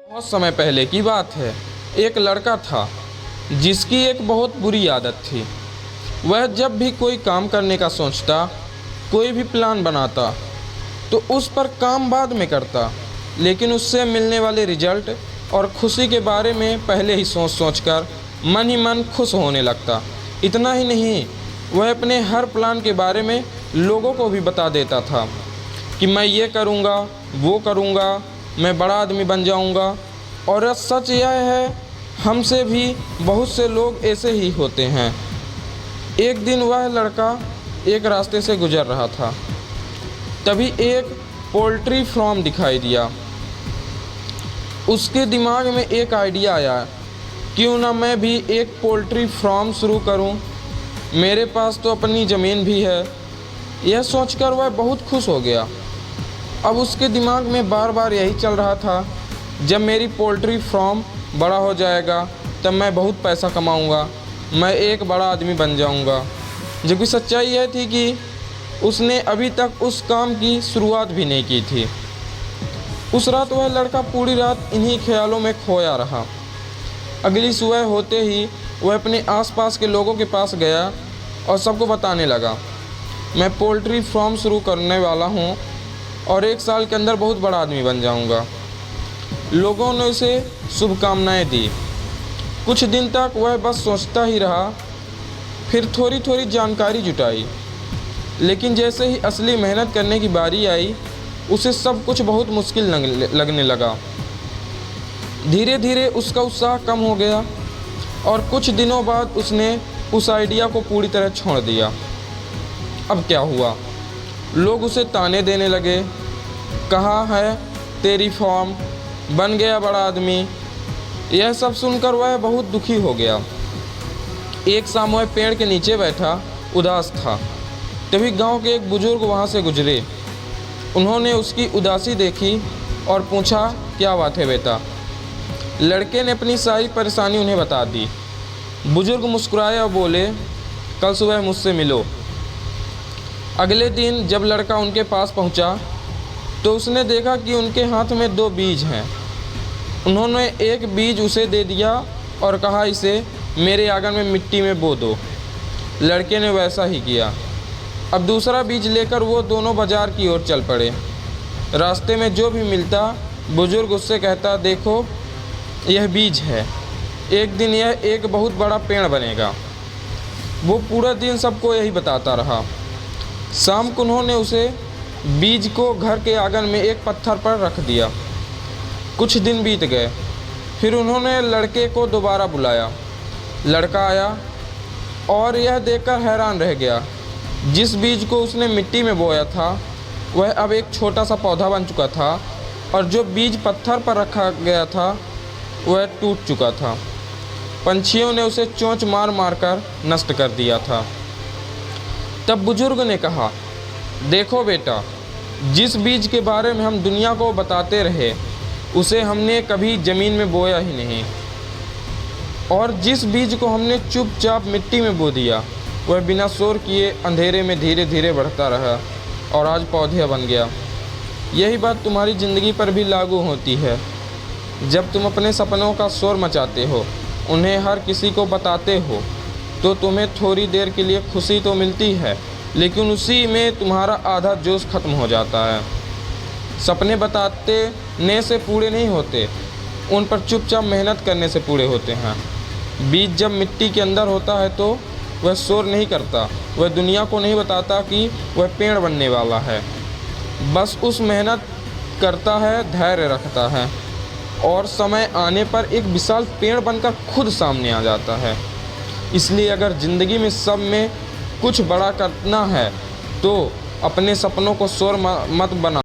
बहुत समय पहले की बात है। एक लड़का था जिसकी एक बहुत बुरी आदत थी। वह जब भी कोई काम करने का सोचता, कोई भी प्लान बनाता, तो उस पर काम बाद में करता, लेकिन उससे मिलने वाले रिजल्ट और खुशी के बारे में पहले ही सोच कर मन ही मन खुश होने लगता। इतना ही नहीं, वह अपने हर प्लान के बारे में लोगों को भी बता देता था कि मैं ये करूँगा, वो करूँगा, मैं बड़ा आदमी बन जाऊँगा। और सच यह है, हमसे भी बहुत से लोग ऐसे ही होते हैं। एक दिन वह लड़का एक रास्ते से गुजर रहा था, तभी एक पोल्ट्री फार्म दिखाई दिया। उसके दिमाग में एक आइडिया आया, क्यों ना मैं भी एक पोल्ट्री फार्म शुरू करूं, मेरे पास तो अपनी ज़मीन भी है। यह सोचकर वह बहुत खुश हो गया। अब उसके दिमाग में बार बार यही चल रहा था, जब मेरी पोल्ट्री फार्म बड़ा हो जाएगा तब मैं बहुत पैसा कमाऊंगा, मैं एक बड़ा आदमी बन जाऊंगा। जबकि सच्चाई यह थी कि उसने अभी तक उस काम की शुरुआत भी नहीं की थी। उस रात वह लड़का पूरी रात इन्हीं ख्यालों में खोया रहा। अगली सुबह होते ही वह अपने आसपास के लोगों के पास गया और सबको बताने लगा, मैं पोल्ट्री फार्म शुरू करने वाला हूँ और 1 साल के अंदर बहुत बड़ा आदमी बन जाऊँगा। लोगों ने उसे शुभकामनाएं दी। कुछ दिन तक वह बस सोचता ही रहा, फिर थोड़ी थोड़ी जानकारी जुटाई, लेकिन जैसे ही असली मेहनत करने की बारी आई, उसे सब कुछ बहुत मुश्किल लगने लगा। धीरे धीरे उसका उत्साह कम हो गया और कुछ दिनों बाद उसने उस आइडिया को पूरी तरह छोड़ दिया। अब क्या हुआ? लोग उसे ताने देने लगे, कहा है तेरी फार्म, बन गया बड़ा आदमी। यह सब सुनकर वह बहुत दुखी हो गया। एक शाम वह पेड़ के नीचे बैठा उदास था, तभी गांव के एक बुजुर्ग वहां से गुजरे। उन्होंने उसकी उदासी देखी और पूछा, क्या बात है बेटा? लड़के ने अपनी सारी परेशानी उन्हें बता दी। बुजुर्ग मुस्कुराए और बोले, कल सुबह मुझसे मिलो। अगले दिन जब लड़का उनके पास पहुंचा, तो उसने देखा कि उनके हाथ में 2 बीज हैं। उन्होंने एक बीज उसे दे दिया और कहा, इसे मेरे आंगन में मिट्टी में बो दो। लड़के ने वैसा ही किया। अब दूसरा बीज लेकर वो दोनों बाजार की ओर चल पड़े। रास्ते में जो भी मिलता, बुजुर्ग उससे कहता, देखो यह बीज है, एक दिन यह एक बहुत बड़ा पेड़ बनेगा। वो पूरा दिन सबको यही बताता रहा। शाम को उन्होंने उसे बीज को घर के आंगन में एक पत्थर पर रख दिया। कुछ दिन बीत गए, फिर उन्होंने लड़के को दोबारा बुलाया। लड़का आया और यह देखकर हैरान रह गया। जिस बीज को उसने मिट्टी में बोया था, वह अब एक छोटा सा पौधा बन चुका था, और जो बीज पत्थर पर रखा गया था वह टूट चुका था। पंछियों ने उसे चोंच मार मार कर नष्ट कर दिया था। तब बुजुर्ग ने कहा, देखो बेटा, जिस बीज के बारे में हम दुनिया को बताते रहे, उसे हमने कभी ज़मीन में बोया ही नहीं, और जिस बीज को हमने चुपचाप मिट्टी में बो दिया, वह बिना शोर किए अंधेरे में धीरे धीरे बढ़ता रहा और आज पौधे बन गया। यही बात तुम्हारी ज़िंदगी पर भी लागू होती है। जब तुम अपने सपनों का शोर मचाते हो, उन्हें हर किसी को बताते हो, तो तुम्हें थोड़ी देर के लिए खुशी तो मिलती है, लेकिन उसी में तुम्हारा आधा जोश खत्म हो जाता है। सपने बताने से पूरे नहीं होते, उन पर चुपचाप मेहनत करने से पूरे होते हैं। बीज जब मिट्टी के अंदर होता है तो वह शोर नहीं करता, वह दुनिया को नहीं बताता कि वह पेड़ बनने वाला है। बस उस मेहनत करता है, धैर्य रखता है, और समय आने पर एक विशाल पेड़ बनकर खुद सामने आ जाता है। इसलिए अगर ज़िंदगी में सब में कुछ बड़ा करना है, तो अपने सपनों को शोर मत बना।